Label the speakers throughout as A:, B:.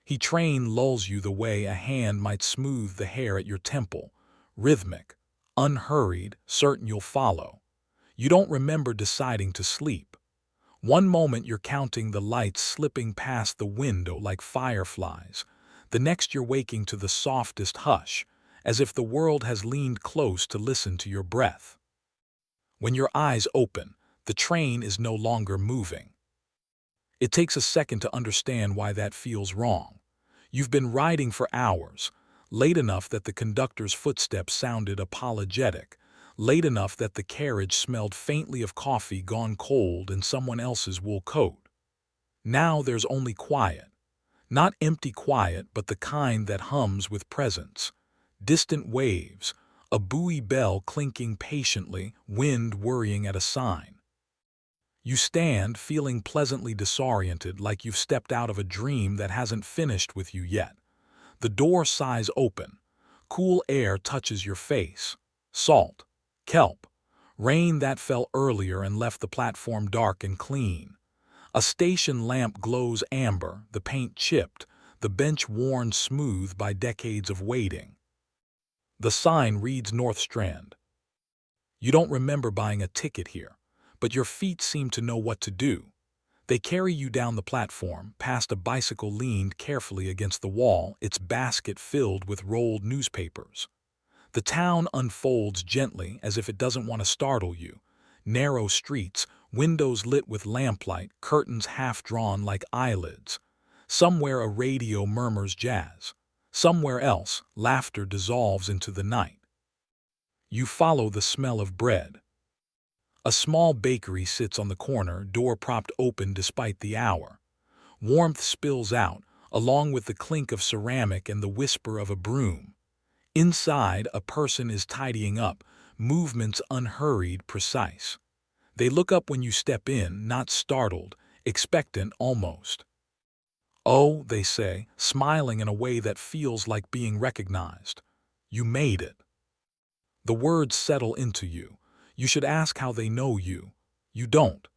A: He train lulls you the way a hand might smooth the hair at your temple, rhythmic, unhurried, certain you'll follow. You don't remember deciding to sleep. One moment you're counting the lights slipping past the window like fireflies. The next you're waking to the softest hush, as if the world has leaned close to listen to your breath. When your eyes open, the train is no longer moving. It takes a second to understand why that feels wrong. You've been riding for hours, late enough that the conductor's footsteps sounded apologetic, late enough that the carriage smelled faintly of coffee gone cold in someone else's wool coat. Now there's only quiet. Not empty quiet, but the kind that hums with presence. Distant waves, a buoy bell clinking patiently, wind worrying at a sign. You stand, feeling pleasantly disoriented, like you've stepped out of a dream that hasn't finished with you yet. The door sighs open. Cool air touches your face. Salt, kelp, rain that fell earlier and left the platform dark and clean. A station lamp glows amber, the paint chipped, the bench worn smooth by decades of waiting. The sign reads North Strand. You don't remember buying a ticket here, but your feet seem to know what to do. They carry you down the platform, past a bicycle leaned carefully against the wall, its basket filled with rolled newspapers. The town unfolds gently as if it doesn't want to startle you. Narrow streets, windows lit with lamplight, curtains half drawn like eyelids. Somewhere a radio murmurs jazz. Somewhere else, laughter dissolves into the night. You follow the smell of bread. A small bakery sits on the corner, door propped open despite the hour. Warmth spills out, along with the clink of ceramic and the whisper of a broom. Inside, a person is tidying up, movements unhurried, precise. They look up when you step in, not startled, expectant almost. "Oh," they say, smiling in a way that feels like being recognized. "You made it." The words settle into you. You should ask how they know you. You don't.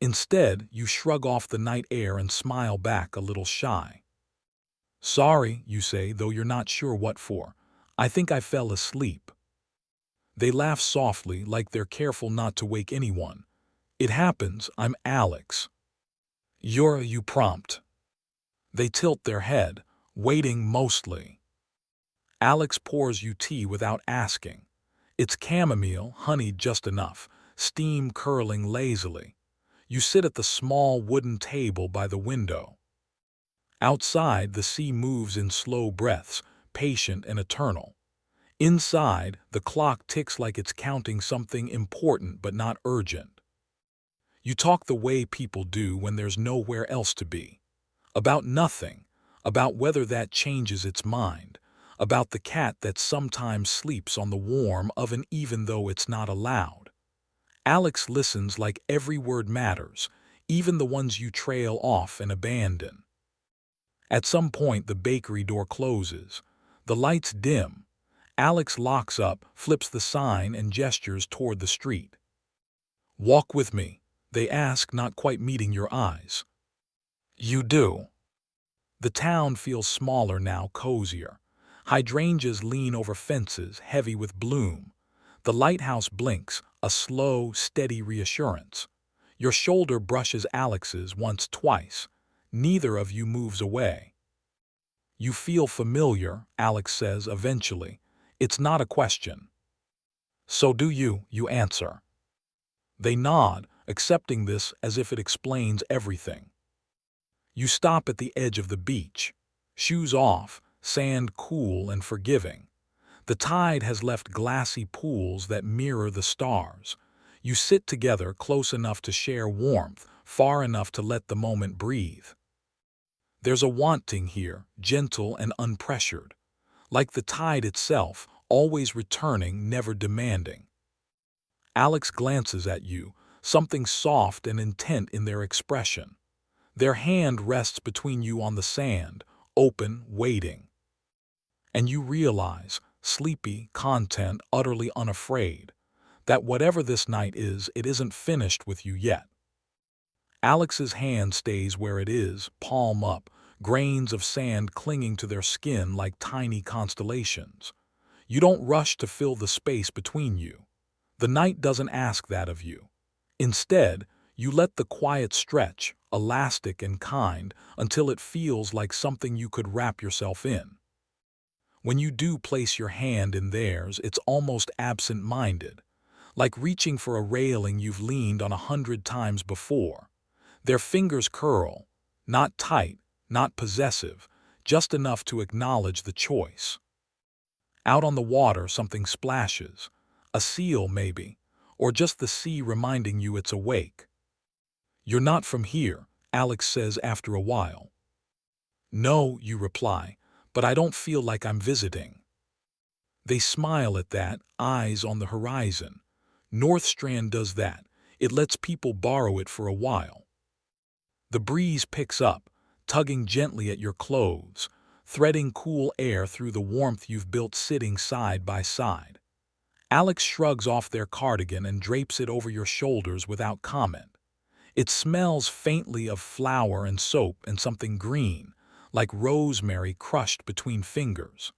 A: Instead, you shrug off the night air and smile back a little shy. "Sorry," you say, though you're not sure what for. "I think I fell asleep." They laugh softly, like they're careful not to wake anyone. "It happens, I'm Alex." You prompt. They tilt their head, waiting mostly. Alex pours you tea without asking. It's chamomile, honeyed just enough, steam curling lazily. You sit at the small wooden table by the window. Outside, the sea moves in slow breaths, patient and eternal. Inside, the clock ticks like it's counting something important but not urgent. You talk the way people do when there's nowhere else to be. About nothing, about whether that changes its mind, about the cat that sometimes sleeps on the warm oven even though it's not allowed. Alex listens like every word matters, even the ones you trail off and abandon. At some point, the bakery door closes. The lights dim. Alex locks up, flips the sign, and gestures toward the street. "Walk with me," they ask, not quite meeting your eyes. You do. The town feels smaller now, cozier. Hydrangeas lean over fences, heavy with bloom. The lighthouse blinks, a slow, steady reassurance. Your shoulder brushes Alex's once, twice. Neither of you moves away. "You feel familiar," Alex says eventually. It's not a question. "So do you answer." They nod, accepting this as if it explains everything. You stop at the edge of the beach. Shoes off, sand cool and forgiving. The tide has left glassy pools that mirror the stars. You sit together, close enough to share warmth, far enough to let the moment breathe. There's a wanting here, gentle and unpressured. Like the tide itself, always returning, never demanding. Alex glances at you, something soft and intent in their expression. Their hand rests between you on the sand, open, waiting. And you realize, sleepy, content, utterly unafraid, that whatever this night is, it isn't finished with you yet. Alex's hand stays where it is, palm up, grains of sand clinging to their skin like tiny constellations. You don't rush to fill the space between you. The night doesn't ask that of you. Instead, you let the quiet stretch, elastic and kind, until it feels like something you could wrap yourself in. When you do place your hand in theirs, it's almost absent-minded, like reaching for a railing you've leaned on 100 times before. Their fingers curl, not tight, not possessive, just enough to acknowledge the choice. Out on the water, something splashes. A seal, maybe, or just the sea reminding you it's awake. "You're not from here," Alex says after a while. "No," you reply, "but I don't feel like I'm visiting." They smile at that, eyes on the horizon. North Strand does that. It lets people borrow it for a while. The breeze picks up, tugging gently at your clothes, threading cool air through the warmth you've built sitting side by side. Alex shrugs off their cardigan and drapes it over your shoulders without comment. It smells faintly of flour and soap and something green, like rosemary crushed between fingers.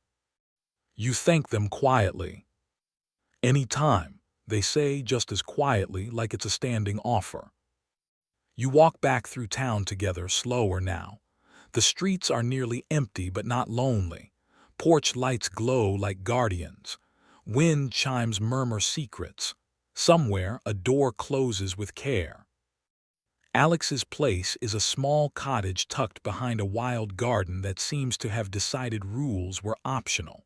A: You thank them quietly. "Any time," they say just as quietly, like it's a standing offer. You walk back through town together, slower now. The streets are nearly empty but not lonely. Porch lights glow like guardians. Wind chimes murmur secrets. Somewhere, a door closes with care. Alex's place is a small cottage tucked behind a wild garden that seems to have decided rules were optional.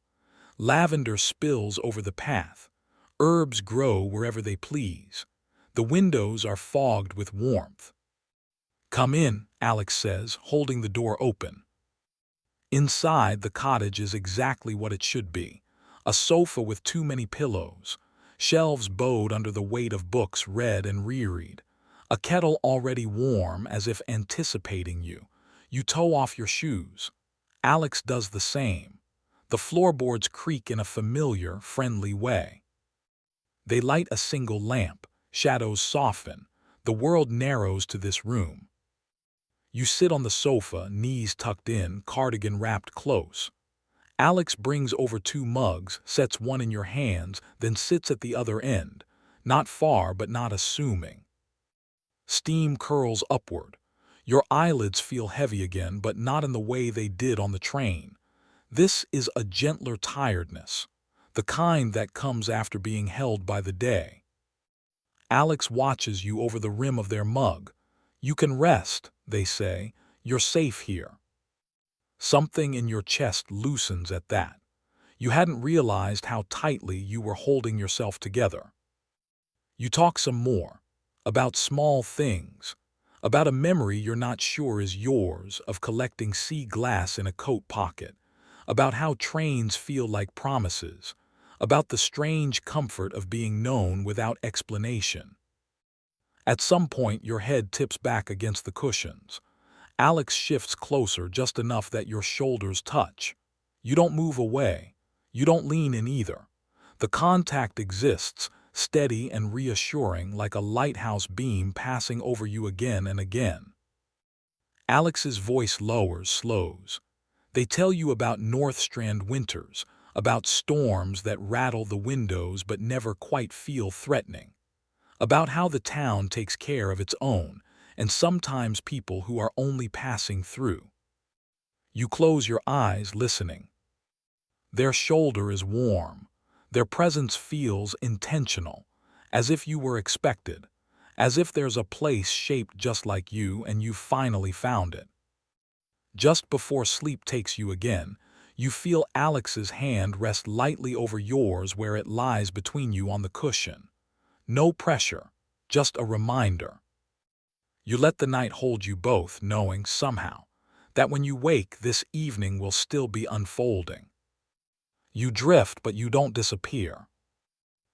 A: Lavender spills over the path. Herbs grow wherever they please. The windows are fogged with warmth. "Come in," Alex says, holding the door open. Inside, the cottage is exactly what it should be. A sofa with too many pillows. Shelves bowed under the weight of books read and reread. A kettle already warm, as if anticipating you. You toe off your shoes. Alex does the same. The floorboards creak in a familiar, friendly way. They light a single lamp. Shadows soften. The world narrows to this room. You sit on the sofa, knees tucked in, cardigan wrapped close. Alex brings over 2 mugs, sets one in your hands, then sits at the other end, not far but not assuming. Steam curls upward. Your eyelids feel heavy again, but not in the way they did on the train. This is a gentler tiredness, the kind that comes after being held by the day. Alex watches you over the rim of their mug. "You can rest," they say. "You're safe here." Something in your chest loosens at that. You hadn't realized how tightly you were holding yourself together. You talk some more, about small things, about a memory you're not sure is yours of collecting sea glass in a coat pocket, about how trains feel like promises, about the strange comfort of being known without explanation. At some point, your head tips back against the cushions. Alex shifts closer just enough that your shoulders touch. You don't move away. You don't lean in either. The contact exists, steady and reassuring, like a lighthouse beam passing over you again and again. Alex's voice lowers, slows. They tell you about North Strand winters, about storms that rattle the windows but never quite feel threatening, about how the town takes care of its own, and sometimes people who are only passing through. You close your eyes, listening. Their shoulder is warm. Their presence feels intentional, as if you were expected, as if there's a place shaped just like you and you've finally found it. Just before sleep takes you again, you feel Alex's hand rest lightly over yours where it lies between you on the cushion. No pressure, just a reminder. You let the night hold you both, knowing somehow that when you wake, this evening will still be unfolding. You drift, but you don't disappear.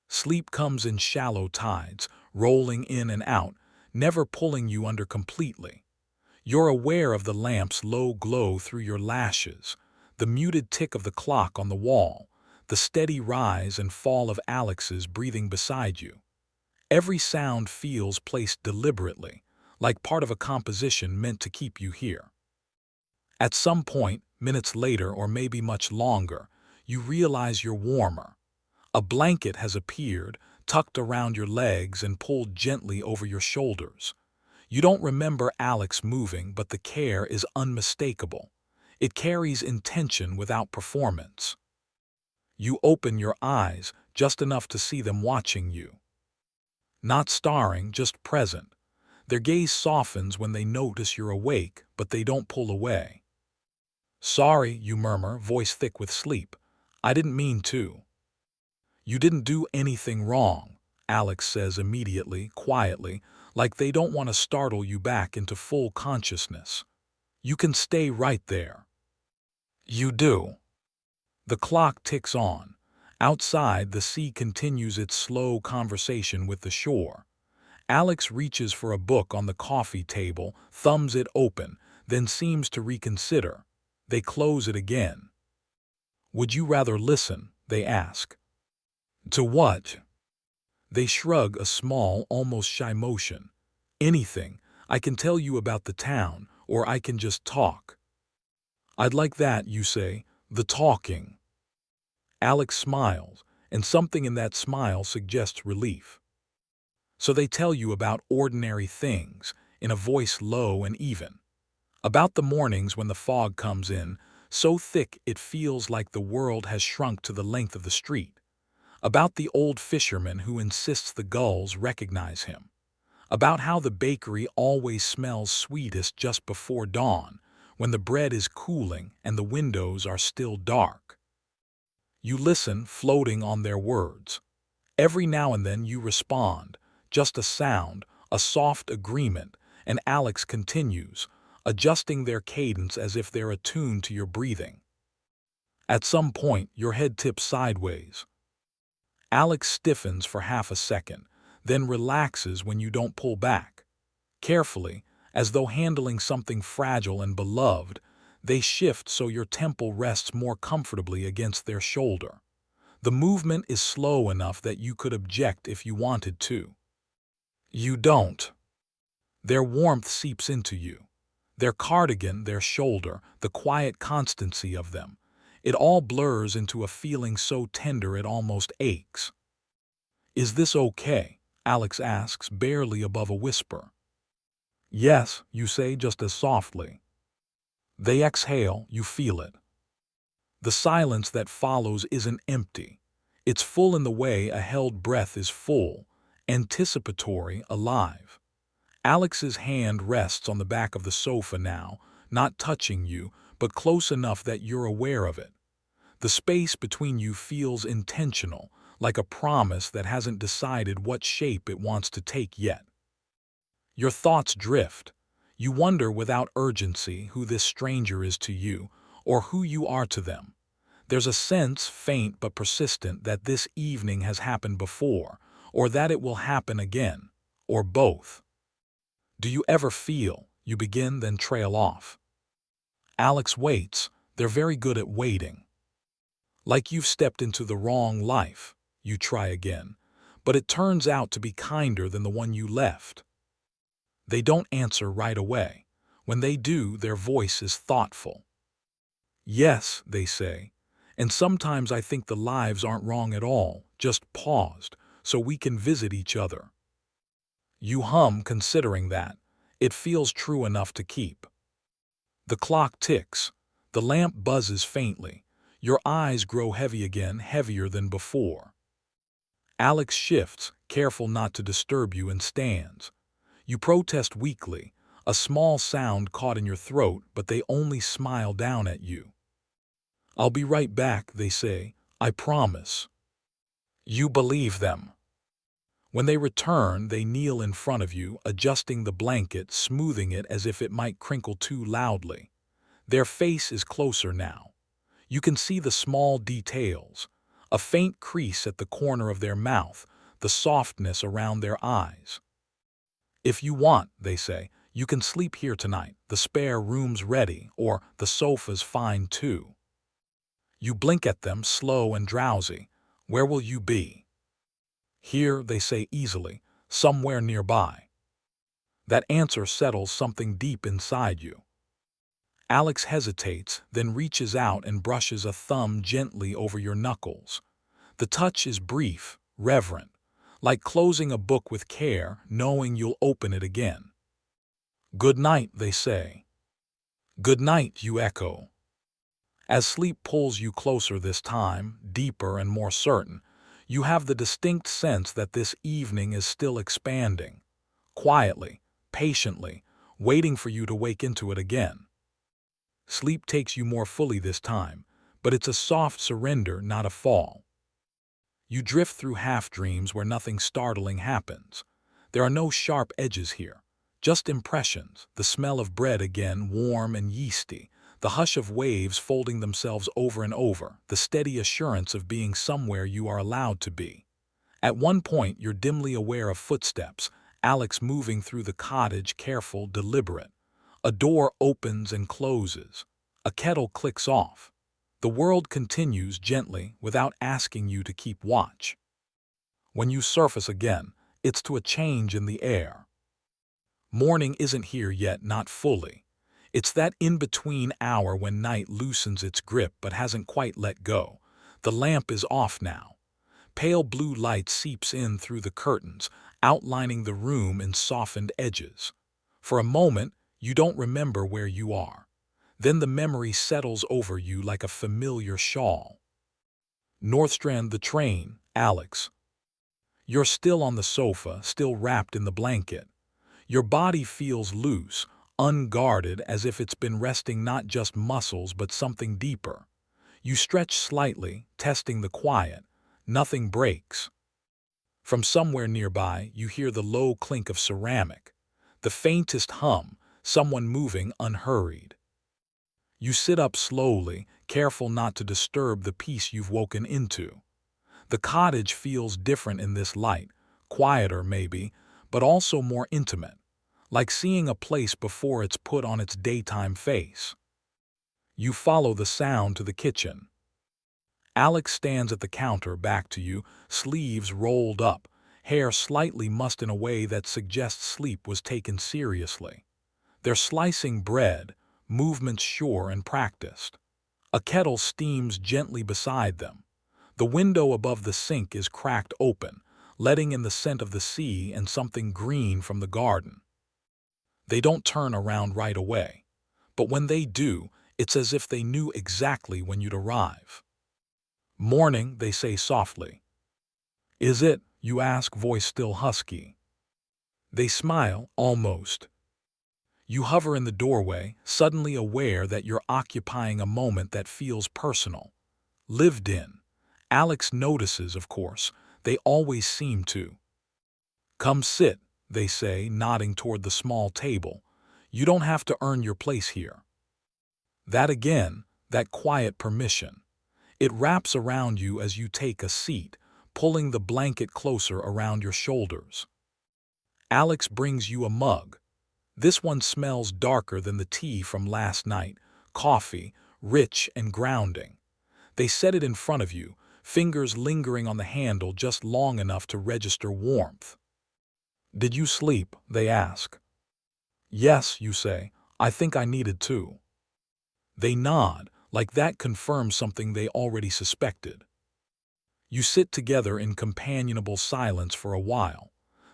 A: Sleep comes in shallow tides, rolling in and out, never pulling you under completely. You're aware of the lamp's low glow through your lashes, the muted tick of the clock on the wall, the steady rise and fall of Alex's breathing beside you. Every sound feels placed deliberately, like part of a composition meant to keep you here. At some point, minutes later or maybe much longer, you realize you're warmer. A blanket has appeared, tucked around your legs and pulled gently over your shoulders. You don't remember Alex moving, but the care is unmistakable. It carries intention without performance. You open your eyes just enough to see them watching you. Not staring, just present. Their gaze softens when they notice you're awake, but they don't pull away. "Sorry," you murmur, voice thick with sleep. "I didn't mean to." "You didn't do anything wrong," Alex says immediately, quietly, like they don't want to startle you back into full consciousness. "You can stay right there." You do. The clock ticks on. Outside, the sea continues its slow conversation with the shore. Alex reaches for a book on the coffee table, thumbs it open, then seems to reconsider. They close it again. "Would you rather listen?" they ask. "To what?" They shrug a small, almost shy motion. "Anything. I can tell you about the town, or I can just talk." "I'd like that," you say, "the talking." Alex smiles, and something in that smile suggests relief. So they tell you about ordinary things, in a voice low and even. About the mornings when the fog comes in, so thick it feels like the world has shrunk to the length of the street. About the old fisherman who insists the gulls recognize him. About how the bakery always smells sweetest just before dawn, when the bread is cooling and the windows are still dark. You listen, floating on their words. Every now and then you respond, just a sound, a soft agreement, and Alex continues, adjusting their cadence as if they're attuned to your breathing. At some point, your head tips sideways. Alex stiffens for half a second, then relaxes when you don't pull back. Carefully, as though handling something fragile and beloved, they shift so your temple rests more comfortably against their shoulder. The movement is slow enough that you could object if you wanted to. You don't. Their warmth seeps into you. Their cardigan, their shoulder, the quiet constancy of them. It all blurs into a feeling so tender it almost aches. "Is this okay?" Alex asks, barely above a whisper. "Yes," you say just as softly. They exhale, you feel it. The silence that follows isn't empty. It's full in the way a held breath is full, anticipatory, alive. Alex's hand rests on the back of the sofa now, not touching you, but close enough that you're aware of it. The space between you feels intentional, like a promise that hasn't decided what shape it wants to take yet. Your thoughts drift. You wonder without urgency who this stranger is to you, or who you are to them. There's a sense, faint but persistent, that this evening has happened before, or that it will happen again, or both. "Do you ever feel," you begin, then trail off. Alex waits. They're very good at waiting. "Like you've stepped into the wrong life," you try again, but it turns out to be kinder than the one you left. They don't answer right away. When they do, their voice is thoughtful. "Yes," they say, "and sometimes I think the lives aren't wrong at all, just paused, so we can visit each other." You hum, considering that. It feels true enough to keep. The clock ticks. The lamp buzzes faintly. Your eyes grow heavy again, heavier than before. Alex shifts, careful not to disturb you, and stands. You protest weakly, a small sound caught in your throat, but they only smile down at you. "I'll be right back," they say. "I promise." You believe them. When they return, they kneel in front of you, adjusting the blanket, smoothing it as if it might crinkle too loudly. Their face is closer now. You can see the small details, a faint crease at the corner of their mouth, the softness around their eyes. "If you want," they say, "you can sleep here tonight. The spare room's ready, or the sofa's fine too." You blink at them, slow and drowsy. "Where will you be?" "Here," they say easily, "somewhere nearby." That answer settles something deep inside you. Alex hesitates, then reaches out and brushes a thumb gently over your knuckles. The touch is brief, reverent, like closing a book with care, knowing you'll open it again. "Good night," they say. "Good night," you echo. As sleep pulls you closer this time, deeper and more certain, you have the distinct sense that this evening is still expanding, quietly, patiently, waiting for you to wake into it again. Sleep takes you more fully this time, but it's a soft surrender, not a fall. You drift through half-dreams where nothing startling happens. There are no sharp edges here, just impressions, the smell of bread again, warm and yeasty, the hush of waves folding themselves over and over, the steady assurance of being somewhere you are allowed to be. At one point, you're dimly aware of footsteps, Alex moving through the cottage, careful, deliberate. A door opens and closes. A kettle clicks off. The world continues gently without asking you to keep watch. When you surface again, it's to a change in the air. Morning isn't here yet, not fully. It's that in-between hour when night loosens its grip but hasn't quite let go. The lamp is off now. Pale blue light seeps in through the curtains, outlining the room in softened edges. For a moment, you don't remember where you are. Then the memory settles over you like a familiar shawl. Northstrand, the train, Alex. You're still on the sofa, still wrapped in the blanket. Your body feels loose, unguarded, as if it's been resting not just muscles but something deeper. You stretch slightly, testing the quiet. Nothing breaks. From somewhere nearby, you hear the low clink of ceramic, the faintest hum, someone moving unhurried. You sit up slowly, careful not to disturb the peace you've woken into. The cottage feels different in this light, quieter maybe, but also more intimate, like seeing a place before it's put on its daytime face. You follow the sound to the kitchen. Alex stands at the counter, back to you, sleeves rolled up, hair slightly mussed in a way that suggests sleep was taken seriously. They're slicing bread, movements sure and practiced. A kettle steams gently beside them. The window above the sink is cracked open, letting in the scent of the sea and something green from the garden. They don't turn around right away, but when they do, it's as if they knew exactly when you'd arrive. "Morning," they say softly. "Is it?" you ask, voice still husky. They smile, almost. You hover in the doorway, suddenly aware that you're occupying a moment that feels personal, lived in. Alex notices, of course. They always seem to. "Come sit," they say, nodding toward the small table. "You don't have to earn your place here." That again, that quiet permission. It wraps around you as you take a seat, pulling the blanket closer around your shoulders. Alex brings you a mug. This one smells darker than the tea from last night, coffee, rich and grounding. They set it in front of you, fingers lingering on the handle just long enough to register warmth. "Did you sleep?" they ask. "Yes," you say. "I think I needed to." They nod, like that confirms something they already suspected. You sit together in companionable silence for a while.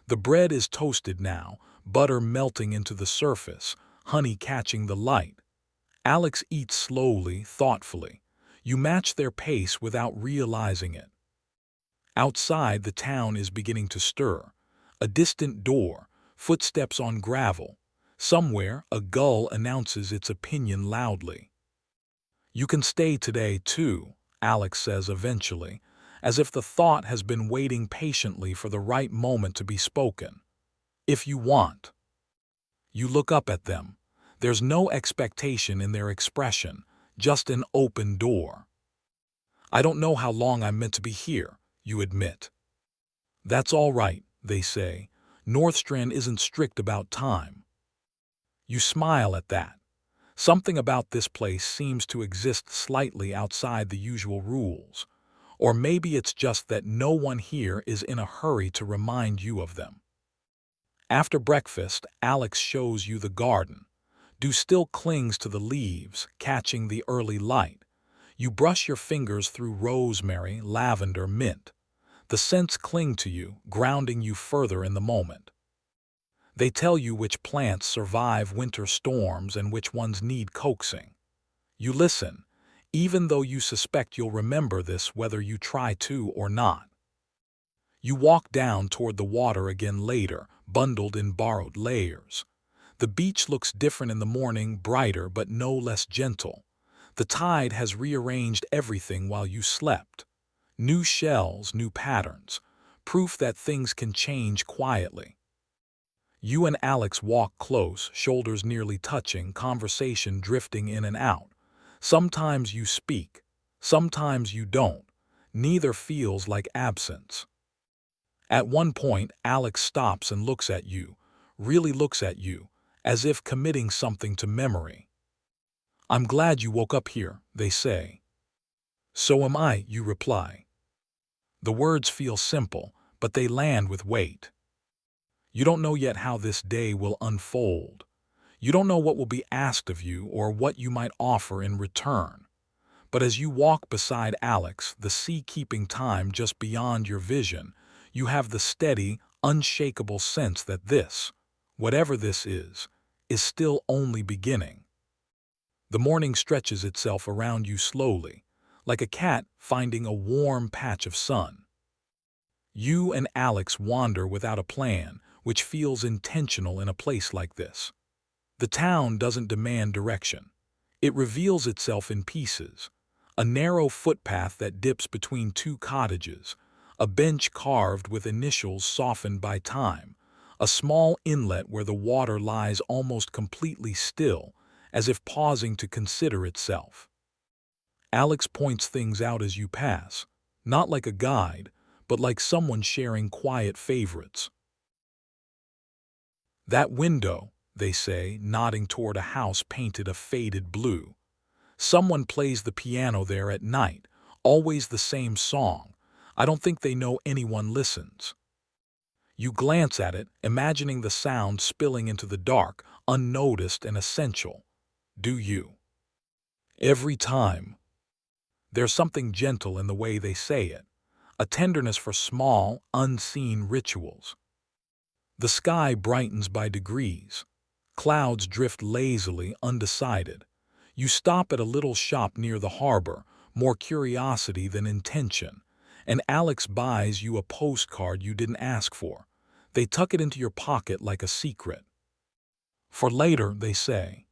A: The bread is toasted now, butter melting into the surface, honey catching the light. Alex eats slowly, thoughtfully. You match their pace without realizing it. Outside, the town is beginning to stir. A distant door, footsteps on gravel. Somewhere, a gull announces its opinion loudly. "You can stay today, too," Alex says eventually, as if the thought has been waiting patiently for the right moment to be spoken. "If you want." You look up at them. There's no expectation in their expression, just an open door. "I don't know how long I'm meant to be here," you admit. "That's all right," they say. "Northstrand isn't strict about time." You smile at that. Something about this place seems to exist slightly outside the usual rules. Or maybe it's just that no one here is in a hurry to remind you of them. After breakfast, Alex shows you the garden. Dew still clings to the leaves, catching the early light. You brush your fingers through rosemary, lavender, mint. The scents cling to you, grounding you further in the moment. They tell you which plants survive winter storms and which ones need coaxing. You listen, even though you suspect you'll remember this whether you try to or not. You walk down toward the water again later, bundled in borrowed layers. The beach looks different in the morning, brighter but no less gentle. The tide has rearranged everything while you slept. New shells, new patterns, proof that things can change quietly. You and Alex walk close, shoulders nearly touching, conversation drifting in and out. Sometimes you speak, sometimes you don't. Neither feels like absence. At one point, Alex stops and looks at you, really looks at you, as if committing something to memory. "I'm glad you woke up here," they say. "So am I," you reply. The words feel simple, but they land with weight. You don't know yet how this day will unfold. You don't know what will be asked of you or what you might offer in return. But as you walk beside Alex, the sea keeping time just beyond your vision, you have the steady, unshakable sense that this, whatever this is still only beginning. The morning stretches itself around you slowly, like a cat finding a warm patch of sun. You and Alex wander without a plan, which feels intentional in a place like this. The town doesn't demand direction. It reveals itself in pieces. A narrow footpath that dips between two cottages, a bench carved with initials softened by time, a small inlet where the water lies almost completely still, as if pausing to consider itself. Alex points things out as you pass, not like a guide, but like someone sharing quiet favorites. "That window," they say, nodding toward a house painted a faded blue. "Someone plays the piano there at night, always the same song. I don't think they know anyone listens." You glance at it, imagining the sound spilling into the dark, unnoticed and essential. Do you? Every time. There's something gentle in the way they say it, a tenderness for small, unseen rituals. The sky brightens by degrees. Clouds drift lazily, undecided. You stop at a little shop near the harbor, more curiosity than intention, and Alex buys you a postcard you didn't ask for. They tuck it into your pocket like a secret. "For later," they say.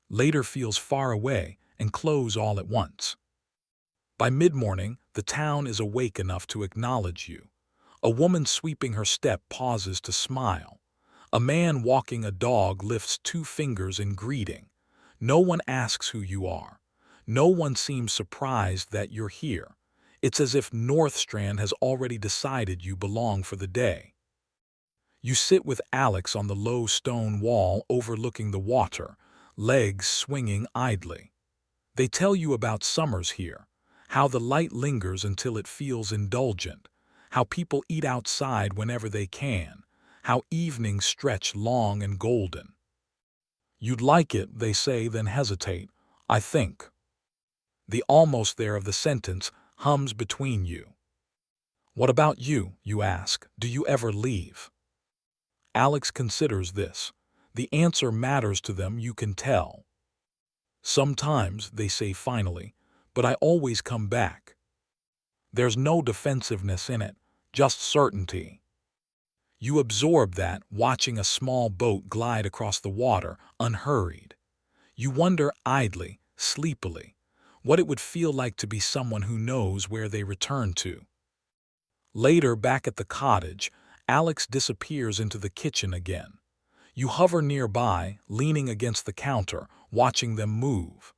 A: Later feels far away and close all at once. By mid-morning, the town is awake enough to acknowledge you. A woman sweeping her step pauses to smile. A man walking a dog lifts two fingers in greeting. No one asks who you are. No one seems surprised that you're here. It's as if North Strand has already decided you belong for the day. You sit with Alex on the low stone wall overlooking the water, legs swinging idly. They tell you about summers here, how the light lingers until it feels indulgent, how people eat outside whenever they can, how evenings stretch long and golden. "You'd like it," they say, then hesitate. "I think." The almost there of the sentence hums between you. "What about you?" you ask. "Do you ever leave?" Alex considers this. The answer matters to them, you can tell. "Sometimes," they say finally, "but I always come back." There's no defensiveness in it, just certainty. You absorb that, watching a small boat glide across the water, unhurried. You wonder idly, sleepily, what it would feel like to be someone who knows where they return to. Later, back at the cottage, Alex disappears into the kitchen again. You hover nearby, leaning against the counter, watching them move.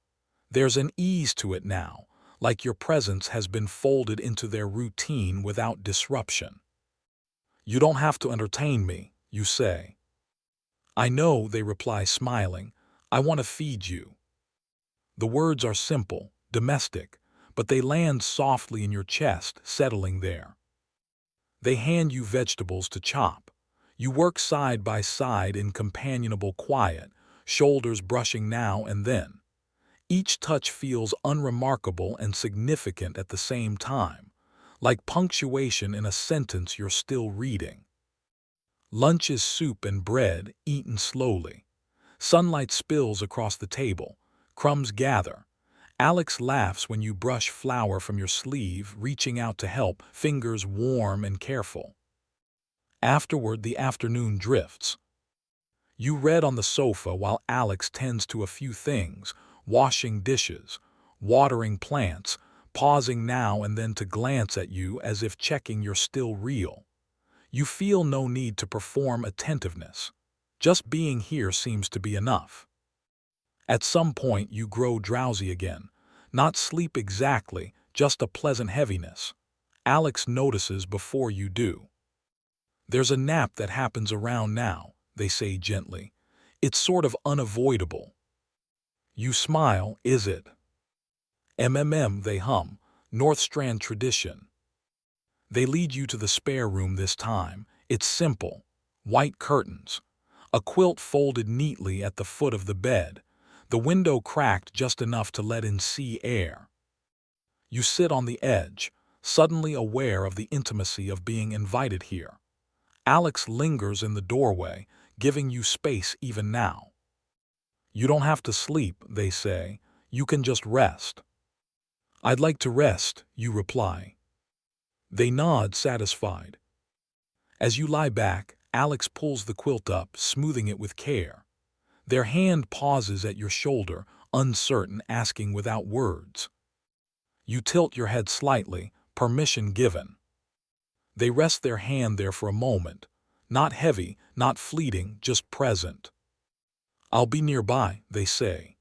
A: There's an ease to it now, like your presence has been folded into their routine without disruption. "You don't have to entertain me," you say. "I know," they reply, smiling. "I want to feed you." The words are simple, domestic, but they land softly in your chest, settling there. They hand you vegetables to chop. You work side by side in companionable quiet, shoulders brushing now and then. Each touch feels unremarkable and significant at the same time, like punctuation in a sentence you're still reading. Lunch is soup and bread, eaten slowly. Sunlight spills across the table. Crumbs gather. Alex laughs when you brush flour from your sleeve, reaching out to help, fingers warm and careful. Afterward, the afternoon drifts. You read on the sofa while Alex tends to a few things, washing dishes, watering plants, pausing now and then to glance at you as if checking you're still real. You feel no need to perform attentiveness. Just being here seems to be enough. At some point you grow drowsy again. Not sleep exactly, just a pleasant heaviness. Alex notices before you do. There's a nap that happens around now, they say gently. It's sort of unavoidable. You smile, is it? They hum, North Strand tradition. They lead you to the spare room this time. It's simple. White curtains. A quilt folded neatly at the foot of the bed. The window cracked just enough to let in sea air. You sit on the edge, suddenly aware of the intimacy of being invited here. Alex lingers in the doorway, giving you space even now. You don't have to sleep, they say. You can just rest. I'd like to rest, you reply. They nod, satisfied. As you lie back, Alex pulls the quilt up, smoothing it with care. Their hand pauses at your shoulder, uncertain, asking without words. You tilt your head slightly, permission given. They rest their hand there for a moment, not heavy, not fleeting, just present. I'll be nearby, they say.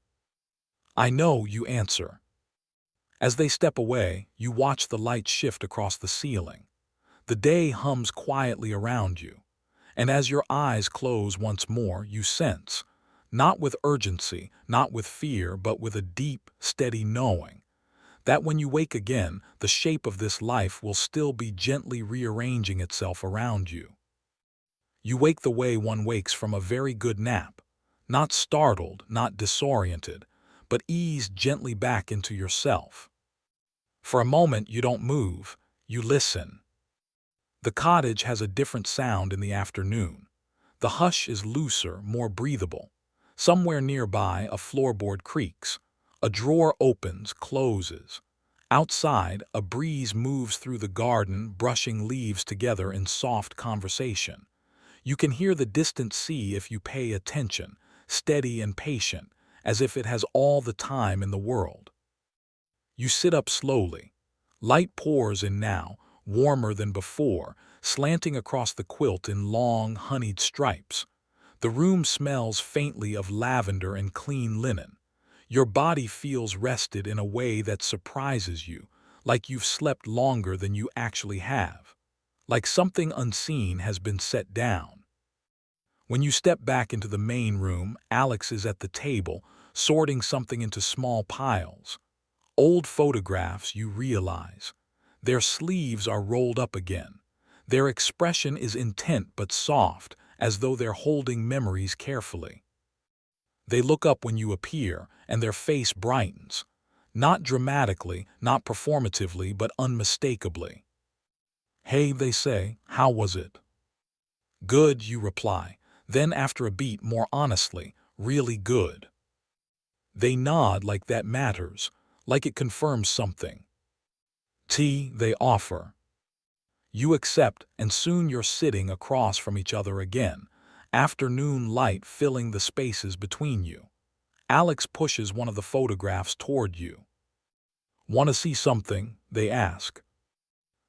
A: I know, you answer. As they step away, you watch the light shift across the ceiling. The day hums quietly around you, and as your eyes close once more, you sense, not with urgency, not with fear, but with a deep, steady knowing, that when you wake again, the shape of this life will still be gently rearranging itself around you. You wake the way one wakes from a very good nap, not startled, not disoriented, but eased gently back into yourself. For a moment you don't move, you listen. The cottage has a different sound in the afternoon. The hush is looser, more breathable. Somewhere nearby, a floorboard creaks. A drawer opens, closes. Outside, a breeze moves through the garden, brushing leaves together in soft conversation. You can hear the distant sea if you pay attention, steady and patient, as if it has all the time in the world. You sit up slowly. Light pours in now, warmer than before, slanting across the quilt in long, honeyed stripes. The room smells faintly of lavender and clean linen. Your body feels rested in a way that surprises you, like you've slept longer than you actually have, like something unseen has been set down. When you step back into the main room, Alex is at the table, sorting something into small piles. Old photographs, you realize. Their sleeves are rolled up again. Their expression is intent but soft, as though they're holding memories carefully. They look up when you appear, and their face brightens. Not dramatically, not performatively, but unmistakably. Hey, they say, how was it? Good, you reply. Then after a beat, more honestly, really good. They nod like that matters, like it confirms something. Tea, they offer. You accept, and soon you're sitting across from each other again, afternoon light filling the spaces between you. Alex pushes one of the photographs toward you. Want to see something? They ask.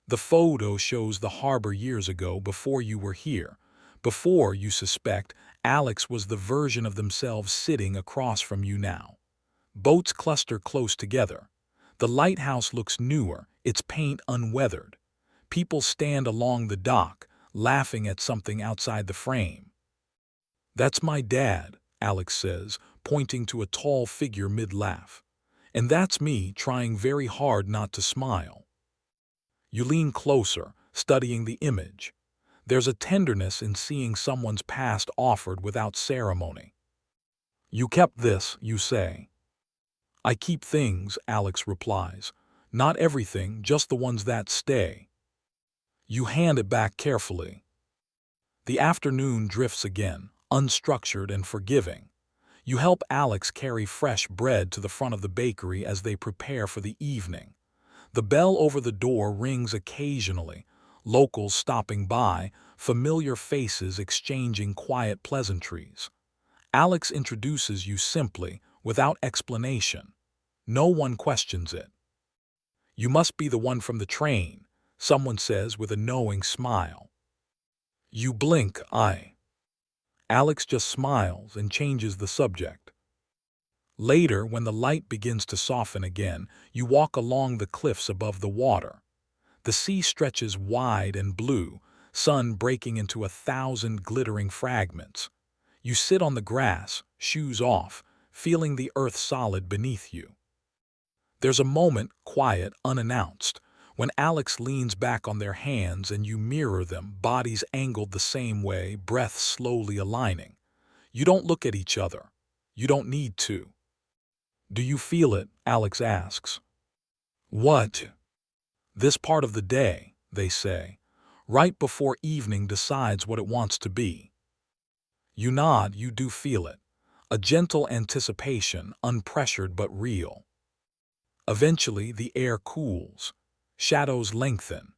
A: The photo shows the harbor years ago, before you were here. Before, you suspect, Alex was the version of themselves sitting across from you now. Boats cluster close together. The lighthouse looks newer, its paint unweathered. People stand along the dock, laughing at something outside the frame. That's my dad, Alex says, pointing to a tall figure mid-laugh. And that's me, trying very hard not to smile. You lean closer, studying the image. There's a tenderness in seeing someone's past offered without ceremony. You kept this, you say. I keep things, Alex replies. Not everything, just the ones that stay. You hand it back carefully. The afternoon drifts again, unstructured and forgiving. You help Alex carry fresh bread to the front of the bakery as they prepare for the evening. The bell over the door rings occasionally, locals stopping by, familiar faces exchanging quiet pleasantries. Alex introduces you simply, without explanation. No one questions it. You must be the one from the train, someone says with a knowing smile. You blink, Alex just smiles and changes the subject. Later, when the light begins to soften again, you walk along the cliffs above the water. The sea stretches wide and blue, sun breaking into 1,000 glittering fragments. You sit on the grass, shoes off, feeling the earth solid beneath you. There's a moment, quiet, unannounced, when Alex leans back on their hands and you mirror them, bodies angled the same way, breath slowly aligning. You don't look at each other. You don't need to. Do you feel it? Alex asks. What? This part of the day, they say, right before evening decides what it wants to be. You nod, you do feel it. A gentle anticipation, unpressured but real. Eventually, the air cools. Shadows lengthen.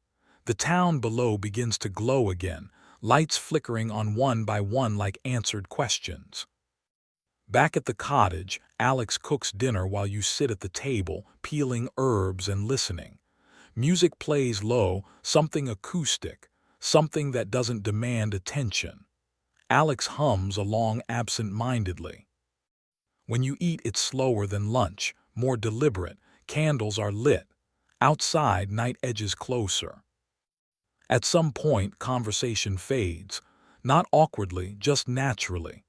A: The town below begins to glow again, lights flickering on one by one like answered questions. Back at the cottage, Alex cooks dinner while you sit at the table, peeling herbs and listening. Music plays low, something acoustic, something that doesn't demand attention. Alex hums along absent-mindedly. When you eat, it's slower than lunch, more deliberate. Candles are lit. Outside, night edges closer. At some point, conversation fades. Not awkwardly, just naturally.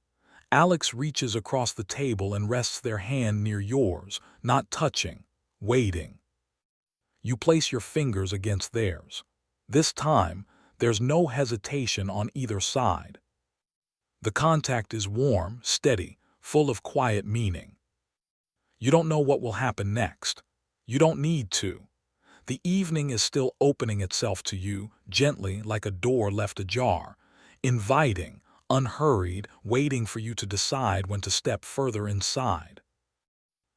A: Alex reaches across the table and rests their hand near yours, not touching, waiting. You place your fingers against theirs. This time, there's no hesitation on either side. The contact is warm, steady, full of quiet meaning. You don't know what will happen next. You don't need to. The evening is still opening itself to you, gently like a door left ajar, inviting, unhurried, waiting for you to decide when to step further inside.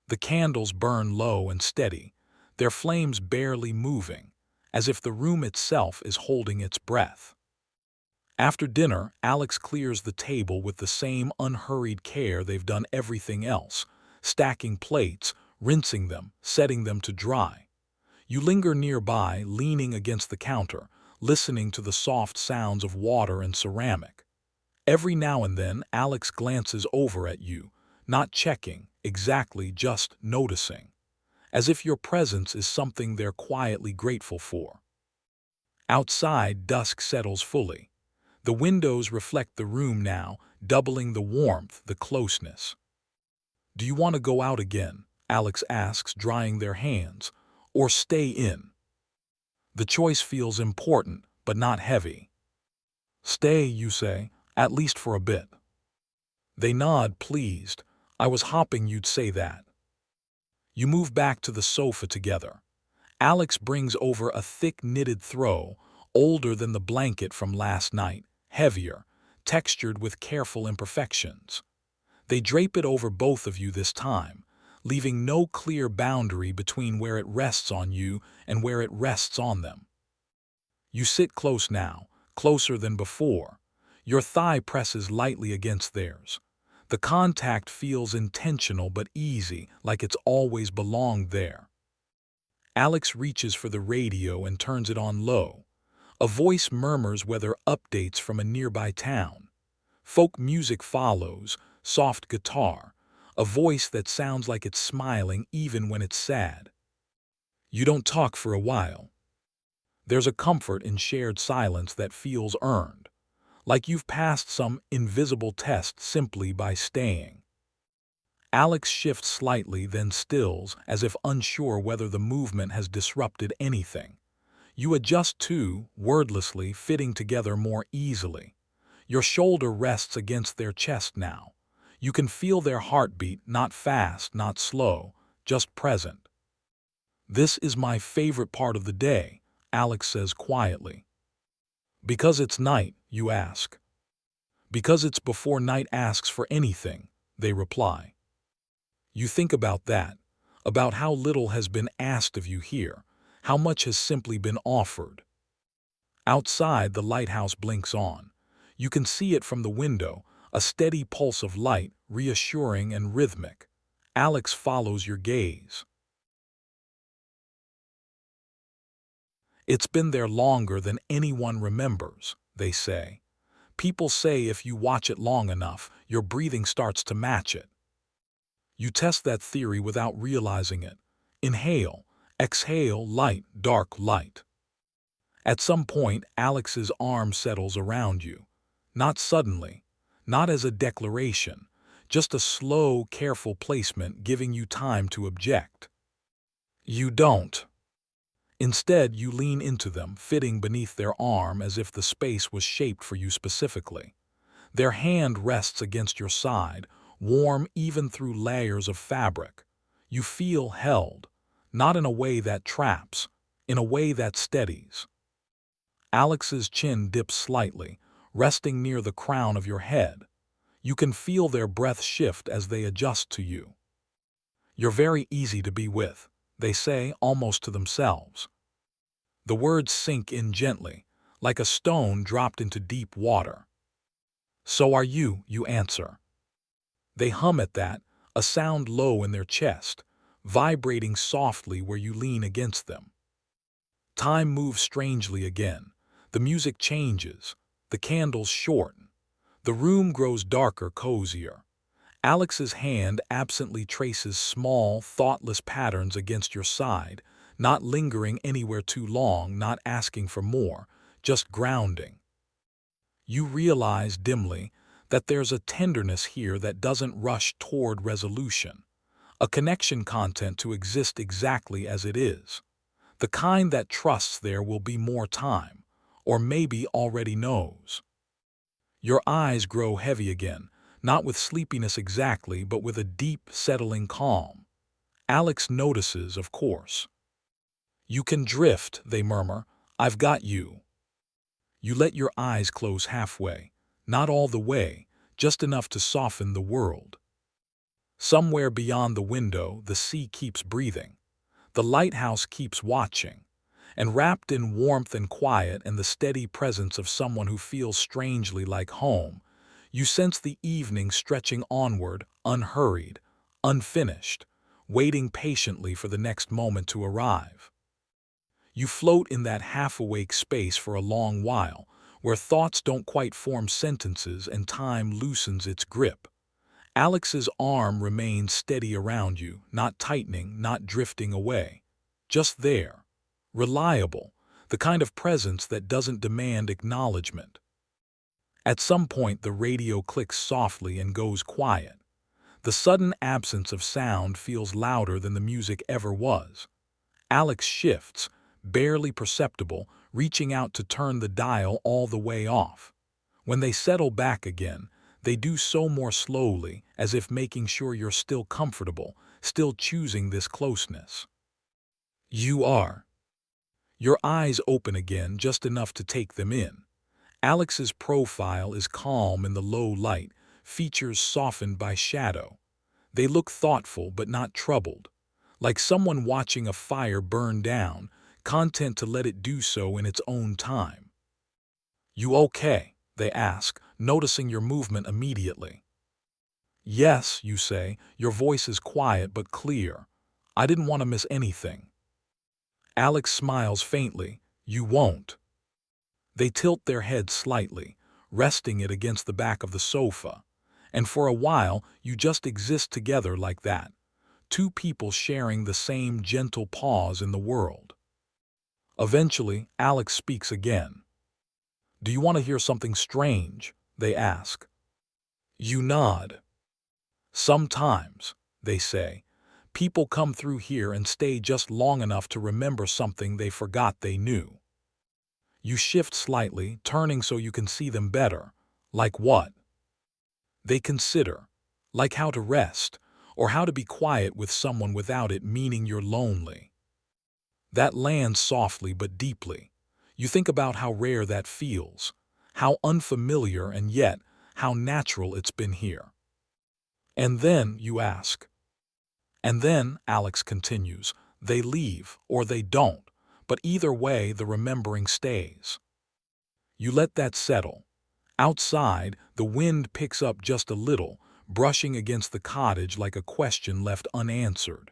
A: The candles burn low and steady, their flames barely moving, as if the room itself is holding its breath. After dinner, Alex clears the table with the same unhurried care they've done everything else, stacking plates, rinsing them, setting them to dry. You linger nearby, leaning against the counter, listening to the soft sounds of water and ceramic. Every now and then, Alex glances over at you, not checking, exactly, just noticing, as if your presence is something they're quietly grateful for. Outside, dusk settles fully. The windows reflect the room now, doubling the warmth, the closeness. Do you want to go out again? Alex asks, drying their hands, or stay in? The choice feels important, but not heavy. Stay, you say, at least for a bit. They nod, pleased. I was hoping you'd say that. You move back to the sofa together. Alex brings over a thick knitted throw, older than the blanket from last night, heavier, textured with careful imperfections. They drape it over both of you this time, leaving no clear boundary between where it rests on you and where it rests on them. You sit close now, closer than before. Your thigh presses lightly against theirs. The contact feels intentional but easy, like it's always belonged there. Alex reaches for the radio and turns it on low. A voice murmurs weather updates from a nearby town. Folk music follows, soft guitar, a voice that sounds like it's smiling even when it's sad. You don't talk for a while. There's a comfort in shared silence that feels earned, like you've passed some invisible test simply by staying. Alex shifts slightly, then stills, as if unsure whether the movement has disrupted anything. You adjust too, wordlessly, fitting together more easily. Your shoulder rests against their chest now. You can feel their heartbeat, not fast, not slow, just present. "This is my favorite part of the day," Alex says quietly. "Because it's night," you ask. "Because it's before night asks for anything," they reply. You think about that, about how little has been asked of you here, how much has simply been offered. Outside, the lighthouse blinks on. You can see it from the window, a steady pulse of light, reassuring and rhythmic. Alex follows your gaze. "It's been there longer than anyone remembers," they say. "People say if you watch it long enough, your breathing starts to match it." You test that theory without realizing it. Inhale, exhale, light, dark light. At some point, Alex's arm settles around you. Not suddenly, not as a declaration, just a slow, careful placement giving you time to object. You don't. Instead, you lean into them, fitting beneath their arm as if the space was shaped for you specifically. Their hand rests against your side, warm even through layers of fabric. You feel held, not in a way that traps, in a way that steadies. Alex's chin dips slightly, resting near the crown of your head. You can feel their breath shift as they adjust to you. "You're very easy to be with," they say, almost to themselves. The words sink in gently, like a stone dropped into deep water. "So are you," you answer. They hum at that, a sound low in their chest, vibrating softly where you lean against them. Time moves strangely again. The music changes. The candles shorten. The room grows darker, cozier. Alex's hand absently traces small, thoughtless patterns against your side, not lingering anywhere too long, not asking for more, just grounding. You realize dimly that there's a tenderness here that doesn't rush toward resolution, a connection content to exist exactly as it is, the kind that trusts there will be more time, or maybe already knows. Your eyes grow heavy again, not with sleepiness exactly, but with a deep, settling calm. Alex notices, of course. "You can drift," they murmur. "I've got you." You let your eyes close halfway, not all the way, just enough to soften the world. Somewhere beyond the window, the sea keeps breathing. The lighthouse keeps watching. And wrapped in warmth and quiet and the steady presence of someone who feels strangely like home, you sense the evening stretching onward, unhurried, unfinished, waiting patiently for the next moment to arrive. You float in that half-awake space for a long while, where thoughts don't quite form sentences and time loosens its grip. Alex's arm remains steady around you, not tightening, not drifting away. Just there. Reliable, the kind of presence that doesn't demand acknowledgement. At some point, the radio clicks softly and goes quiet. The sudden absence of sound feels louder than the music ever was. Alex shifts, barely perceptible, reaching out to turn the dial all the way off. When they settle back again, they do so more slowly, as if making sure you're still comfortable, still choosing this closeness. You are. Your eyes open again, just enough to take them in. Alex's profile is calm in the low light, features softened by shadow. They look thoughtful but not troubled, like someone watching a fire burn down, content to let it do so in its own time. "You okay?" they ask, noticing your movement immediately. "Yes," you say, your voice is quiet but clear. "I didn't want to miss anything." Alex smiles faintly. "You won't." They tilt their head slightly, resting it against the back of the sofa. And for a while, you just exist together like that. Two people sharing the same gentle pause in the world. Eventually, Alex speaks again. "Do you want to hear something strange?" they ask. You nod. "Sometimes," they say, "people come through here and stay just long enough to remember something they forgot they knew." You shift slightly, turning so you can see them better. "Like what?" They consider. like how to rest, or how to be quiet with someone without it meaning you're lonely. That lands softly but deeply. You think about how rare that feels, how unfamiliar and yet how natural it's been here. And then you ask. And then, Alex continues, they leave or they don't, but either way the remembering stays. You let that settle. Outside, the wind picks up just a little, brushing against the cottage like a question left unanswered.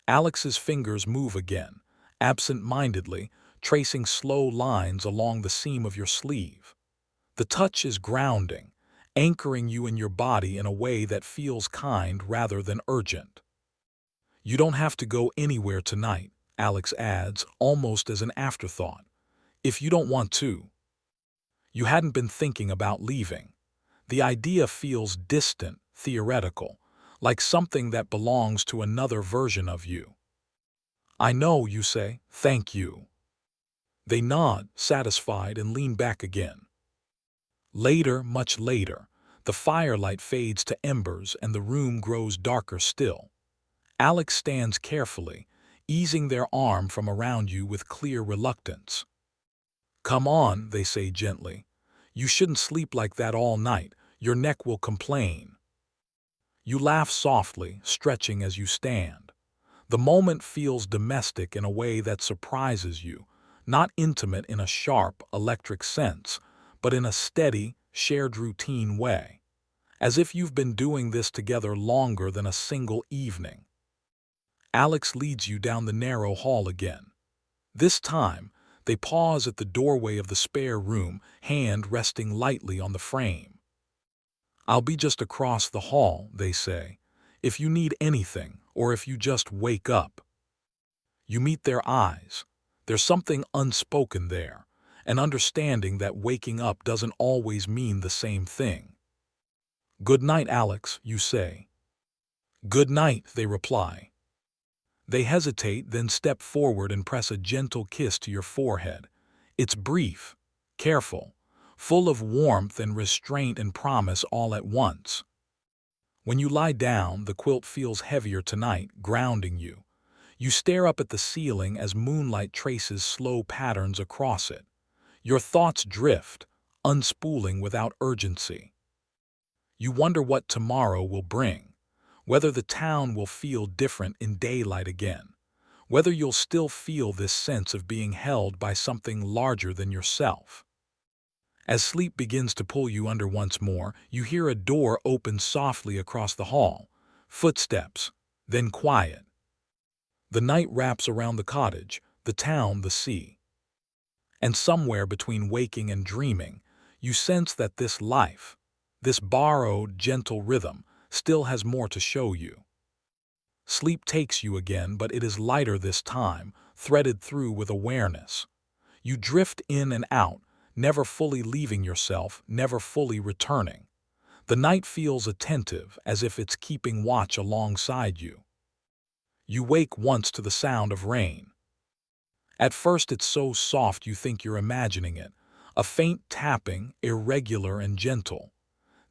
A: Alex's fingers move again, absent-mindedly, tracing slow lines along the seam of your sleeve. The touch is grounding, anchoring you in your body in a way that feels kind rather than urgent. You don't have to go anywhere tonight, Alex adds, almost as an afterthought. If you don't want to. You hadn't been thinking about leaving. The idea feels distant, theoretical, like something that belongs to another version of you. I know, you say, thank you. They nod, satisfied, and lean back again. Later, much later, the firelight fades to embers and the room grows darker still. Alex stands carefully, easing their arm from around you with clear reluctance. Come on, they say gently. You shouldn't sleep like that all night. Your neck will complain. You laugh softly, stretching as you stand. The moment feels domestic in a way that surprises you, not intimate in a sharp, electric sense, but in a steady, shared routine way, as if you've been doing this together longer than a single evening. Alex leads you down the narrow hall again. This time, they pause at the doorway of the spare room, hand resting lightly on the frame. I'll be just across the hall, they say, if you need anything or if you just wake up. You meet their eyes. There's something unspoken there, an understanding that waking up doesn't always mean the same thing. Good night, Alex, you say. Good night, they reply. They hesitate, then step forward and press a gentle kiss to your forehead. It's brief, careful, full of warmth and restraint and promise all at once. When you lie down, the quilt feels heavier tonight, grounding you. You stare up at the ceiling as moonlight traces slow patterns across it. Your thoughts drift, unspooling without urgency. You wonder what tomorrow will bring, whether the town will feel different in daylight again, whether you'll still feel this sense of being held by something larger than yourself. As sleep begins to pull you under once more, you hear a door open softly across the hall, footsteps, then quiet. The night wraps around the cottage, the town, the sea. And somewhere between waking and dreaming, you sense that this life, this borrowed, gentle rhythm, still has more to show you. Sleep takes you again, but it is lighter this time, threaded through with awareness. You drift in and out, never fully leaving yourself, never fully returning. The night feels attentive, as if it's keeping watch alongside you. You wake once to the sound of rain. At first it's so soft you think you're imagining it, a faint tapping, irregular and gentle.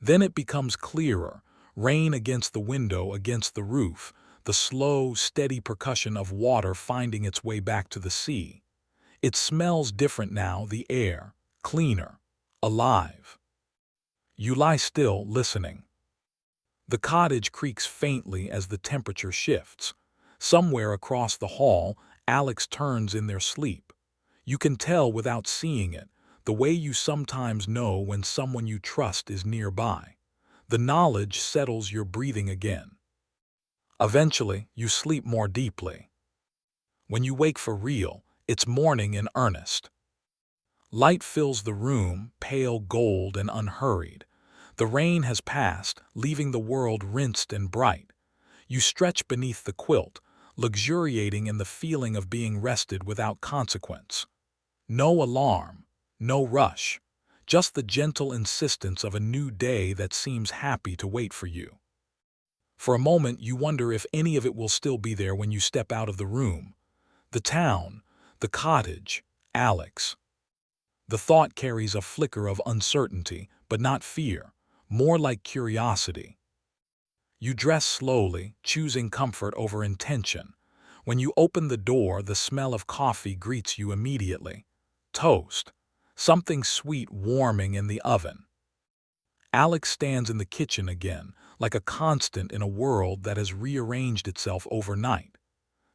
A: Then it becomes clearer, rain against the window, against the roof, the slow, steady percussion of water finding its way back to the sea. It smells different now, the air, cleaner, alive. You lie still, listening. The cottage creaks faintly as the temperature shifts. Somewhere across the hall, Alex turns in their sleep. You can tell without seeing it, the way you sometimes know when someone you trust is nearby. The knowledge settles your breathing again. Eventually, you sleep more deeply. When you wake for real, it's morning in earnest. Light fills the room, pale gold and unhurried. The rain has passed, leaving the world rinsed and bright. You stretch beneath the quilt, luxuriating in the feeling of being rested without consequence. No alarm, no rush, just the gentle insistence of a new day that seems happy to wait for you. For a moment, you wonder if any of it will still be there when you step out of the room. The town, the cottage, Alex. The thought carries a flicker of uncertainty, but not fear, more like curiosity. You dress slowly, choosing comfort over intention. When you open the door, the smell of coffee greets you immediately. Toast. Something sweet warming in the oven. Alex stands in the kitchen again, like a constant in a world that has rearranged itself overnight.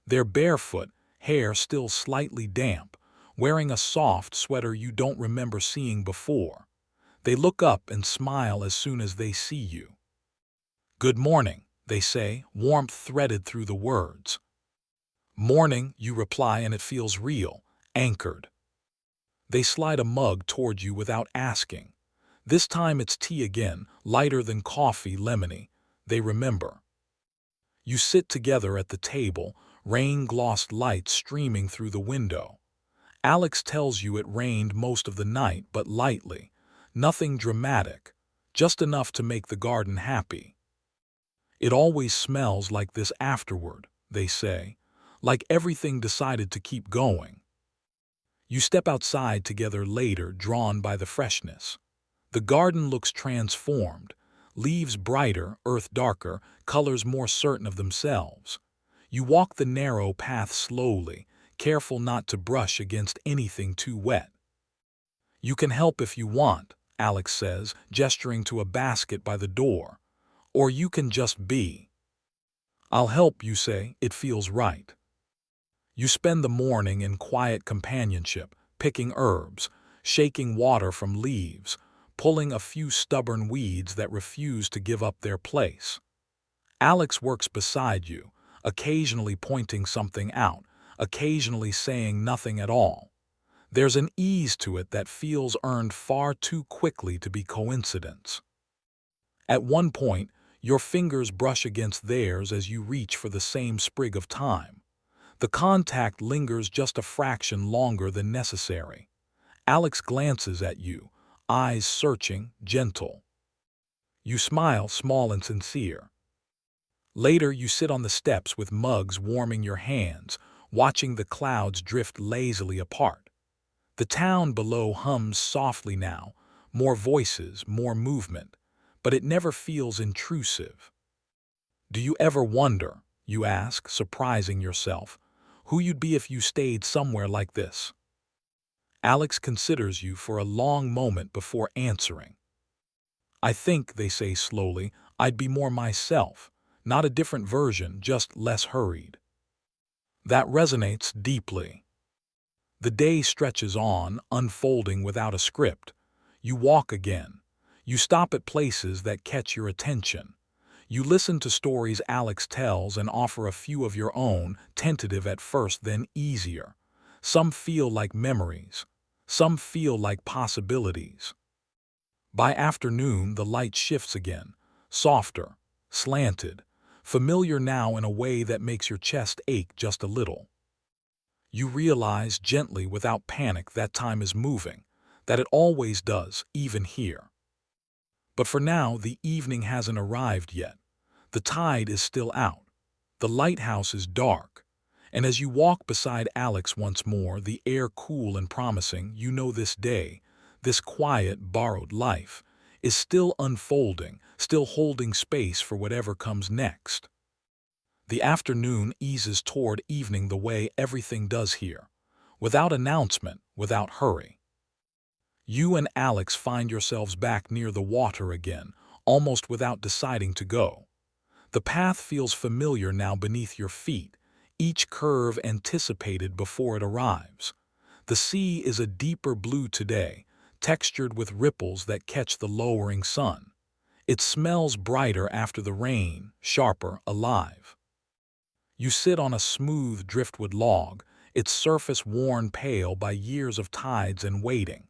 A: They're barefoot, hair still slightly damp, wearing a soft sweater you don't remember seeing before. They look up and smile as soon as they see you. "Good morning," they say, warmth threaded through the words. "Morning," you reply, and it feels real, anchored. They slide a mug toward you without asking. This time it's tea again, lighter than coffee, lemony. They remember. You sit together at the table, rain-glossed light streaming through the window. Alex tells you it rained most of the night, but lightly. Nothing dramatic, just enough to make the garden happy. "It always smells like this afterward," they say, like everything decided to keep going. You step outside together later, drawn by the freshness. The garden looks transformed, leaves brighter, earth darker, colors more certain of themselves. You walk the narrow path slowly, careful not to brush against anything too wet. "You can help if you want," Alex says, gesturing to a basket by the door. "Or you can just be." "I'll help," you say. It feels right. You spend the morning in quiet companionship, picking herbs, shaking water from leaves, pulling a few stubborn weeds that refuse to give up their place. Alex works beside you, occasionally pointing something out, occasionally saying nothing at all. There's an ease to it that feels earned far too quickly to be coincidence. At one point, your fingers brush against theirs as you reach for the same sprig of thyme. The contact lingers just a fraction longer than necessary. Alex glances at you, eyes searching, gentle. You smile, small and sincere. Later, you sit on the steps with mugs warming your hands, watching the clouds drift lazily apart. The town below hums softly now, more voices, more movement, but it never feels intrusive. "Do you ever wonder," you ask, surprising yourself, "who you'd be if you stayed somewhere like this?" Alex considers you for a long moment before answering. "I think," they say slowly, "I'd be more myself, not a different version, just less hurried." That resonates deeply. The day stretches on, unfolding without a script. You walk again. You stop at places that catch your attention. You listen to stories Alex tells and offer a few of your own, tentative at first, then easier. Some feel like memories. Some feel like possibilities. By afternoon, the light shifts again, softer, slanted, familiar now in a way that makes your chest ache just a little. You realize gently, without panic, that time is moving, that it always does, even here. But for now, the evening hasn't arrived yet. The tide is still out. The lighthouse is dark. And as you walk beside Alex once more, the air cool and promising, you know this day, this quiet, borrowed life, is still unfolding, still holding space for whatever comes next. The afternoon eases toward evening the way everything does here, without announcement, without hurry. You and Alex find yourselves back near the water again, almost without deciding to go. The path feels familiar now beneath your feet, each curve anticipated before it arrives. The sea is a deeper blue today, textured with ripples that catch the lowering sun. It smells brighter after the rain, sharper, alive. You sit on a smooth driftwood log, its surface worn pale by years of tides and waiting.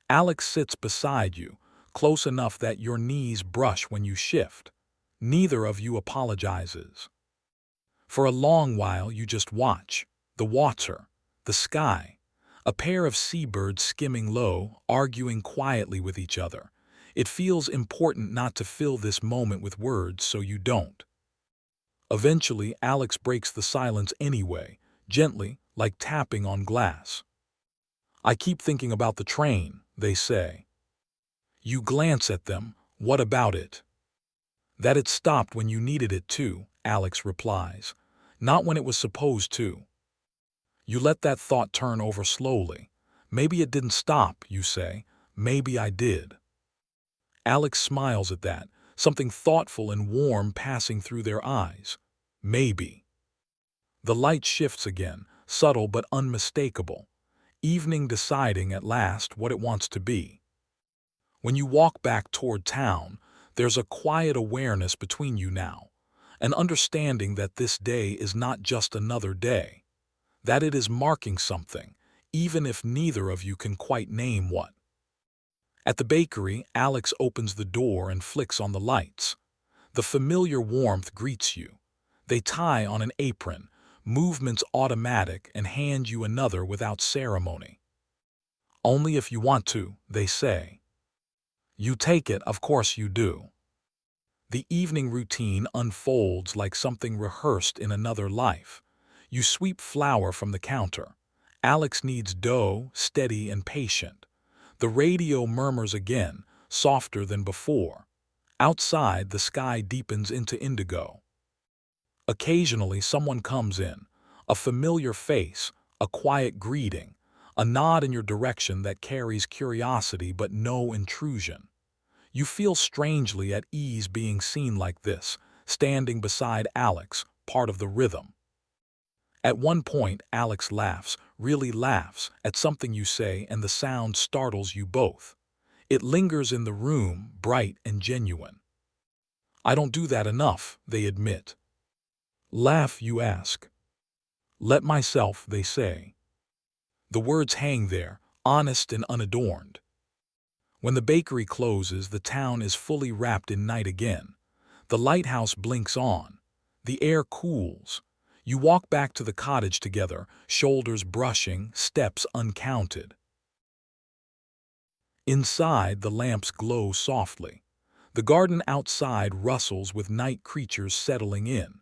A: Alex sits beside you, close enough that your knees brush when you shift. Neither of you apologizes. For a long while you just watch. The water, the sky, a pair of seabirds skimming low, arguing quietly with each other. It feels important not to fill this moment with words, so you don't. Eventually, Alex breaks the silence anyway, gently, like tapping on glass. "I keep thinking about the train," they say. You glance at them. "What about it?" That it stopped when you needed it to, Alex replies. Not when it was supposed to. You let that thought turn over slowly. Maybe it didn't stop, you say. Maybe I did. Alex smiles at that, something thoughtful and warm passing through their eyes. Maybe. The light shifts again, subtle but unmistakable. Evening deciding at last what it wants to be. When you walk back toward town, there's a quiet awareness between you now, an understanding that this day is not just another day, that it is marking something, even if neither of you can quite name what. At the bakery, Alex opens the door and flicks on the lights. The familiar warmth greets you. They tie on an apron, movements automatic, and hand you another without ceremony. Only if you want to, they say. You take it, of course you do. The evening routine unfolds like something rehearsed in another life. You sweep flour from the counter. Alex kneads dough, steady and patient. The radio murmurs again, softer than before. Outside, the sky deepens into indigo. Occasionally, someone comes in, a familiar face, a quiet greeting, a nod in your direction that carries curiosity but no intrusion. You feel strangely at ease being seen like this, standing beside Alex, part of the rhythm. At one point, Alex laughs, really laughs, at something you say, and the sound startles you both. It lingers in the room, bright and genuine. I don't do that enough, they admit. Laugh, you ask. Let myself, they say. The words hang there, honest and unadorned. When the bakery closes, the town is fully wrapped in night again. The lighthouse blinks on. The air cools. You walk back to the cottage together, shoulders brushing, steps uncounted. Inside, the lamps glow softly. The garden outside rustles with night creatures settling in.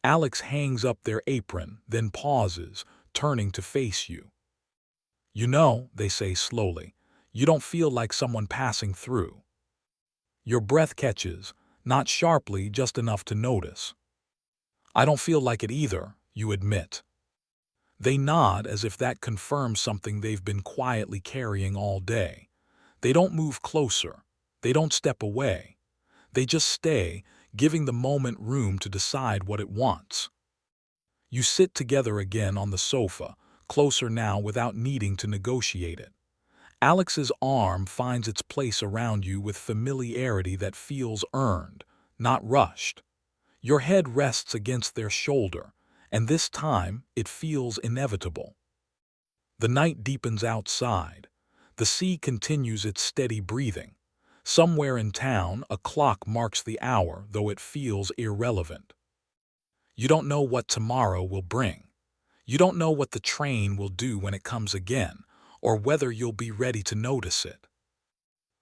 A: Alex hangs up their apron, then pauses, turning to face you. You know, they say slowly, you don't feel like someone passing through. Your breath catches, not sharply, just enough to notice. I don't feel like it either, you admit. They nod as if that confirms something they've been quietly carrying all day. They don't move closer. They don't step away. They just stay, giving the moment room to decide what it wants. You sit together again on the sofa, closer now without needing to negotiate it. Alex's arm finds its place around you with familiarity that feels earned, not rushed. Your head rests against their shoulder, and this time it feels inevitable. The night deepens outside. The sea continues its steady breathing. Somewhere in town, a clock marks the hour, though it feels irrelevant. You don't know what tomorrow will bring. You don't know what the train will do when it comes again, or whether you'll be ready to notice it.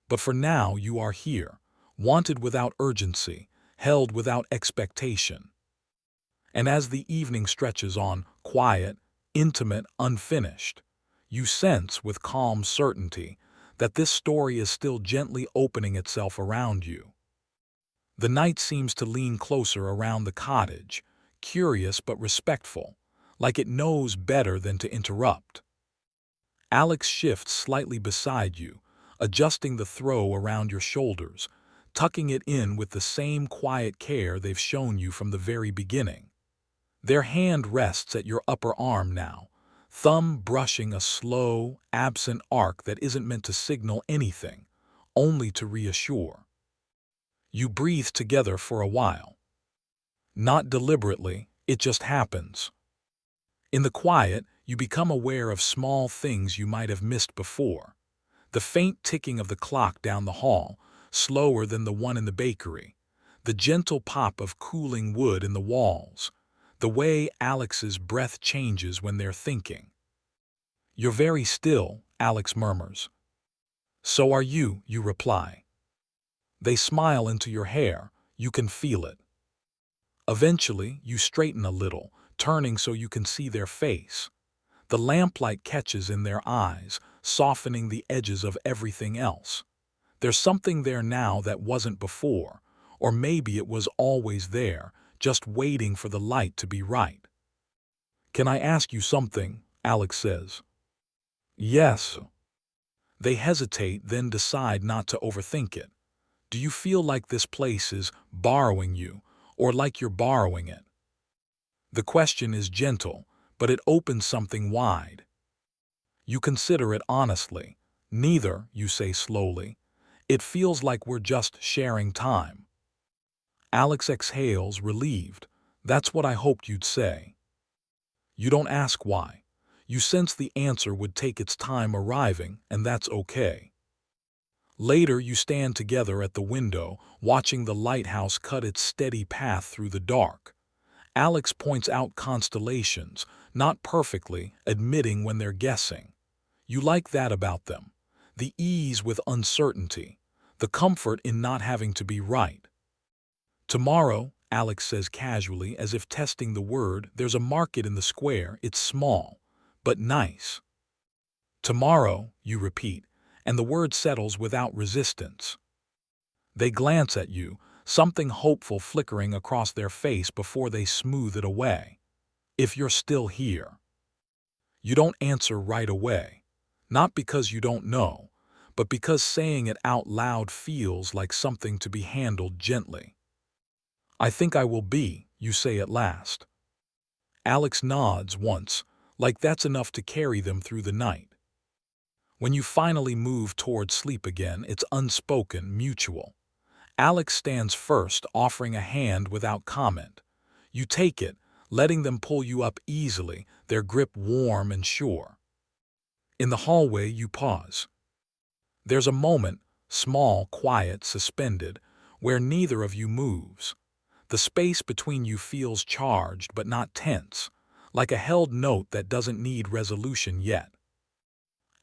A: But for now, you are here, wanted without urgency, held without expectation. And as the evening stretches on, quiet, intimate, unfinished, you sense with calm certainty that this story is still gently opening itself around you. The night seems to lean closer around the cottage, curious but respectful, like it knows better than to interrupt. Alex shifts slightly beside you, adjusting the throw around your shoulders, tucking it in with the same quiet care they've shown you from the very beginning. Their hand rests at your upper arm now, thumb brushing a slow, absent arc that isn't meant to signal anything, only to reassure. You breathe together for a while. Not deliberately, it just happens. In the quiet, you become aware of small things you might have missed before. The faint ticking of the clock down the hall, slower than the one in the bakery. The gentle pop of cooling wood in the walls. The way Alex's breath changes when they're thinking. You're very still, Alex murmurs. So are you, you reply. They smile into your hair, you can feel it. Eventually, you straighten a little, turning so you can see their face. The lamplight catches in their eyes, softening the edges of everything else. There's something there now that wasn't before, Or maybe it was always there, just waiting for the light to be right. "Can I ask you something?" Alex says. "Yes." They hesitate, then decide not to overthink it. "Do you feel like this place is borrowing you, or like you're borrowing it?" The question is gentle, but it opens something wide. You consider it honestly. "Neither," you say slowly. "It feels like we're just sharing time." Alex exhales, relieved. "That's what I hoped you'd say." You don't ask why. You sense the answer would take its time arriving, and that's okay. Later, you stand together at the window, watching the lighthouse cut its steady path through the dark. Alex points out constellations, not perfectly, admitting when they're guessing. You like that about them. The ease with uncertainty, the comfort in not having to be right. "Tomorrow," Alex says casually, as if testing the word, "there's a market in the square. It's small, but nice." "Tomorrow," you repeat, and the word settles without resistance. They glance at you, something hopeful flickering across their face before they smooth it away. "If you're still here." You don't answer right away. Not because you don't know, but because saying it out loud feels like something to be handled gently. "I think I will be," you say at last. Alex nods once, like that's enough to carry them through the night. When you finally move toward sleep again, it's unspoken, mutual. Alex stands first, offering a hand without comment. You take it, letting them pull you up easily, their grip warm and sure. In the hallway, you pause. There's a moment, small, quiet, suspended, where neither of you moves. The space between you feels charged but not tense, like a held note that doesn't need resolution yet.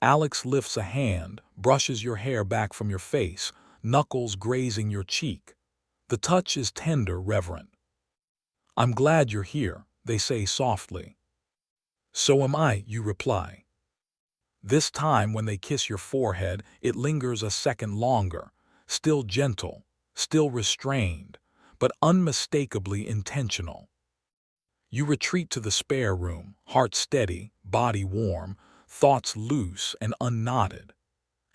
A: Alex lifts a hand, brushes your hair back from your face, knuckles grazing your cheek. The touch is tender, reverent. "I'm glad you're here," they say softly. "So am I," you reply. This time when they kiss your forehead, it lingers a second longer, still gentle, still restrained, but unmistakably intentional. You retreat to the spare room, heart steady, body warm, thoughts loose and unknotted.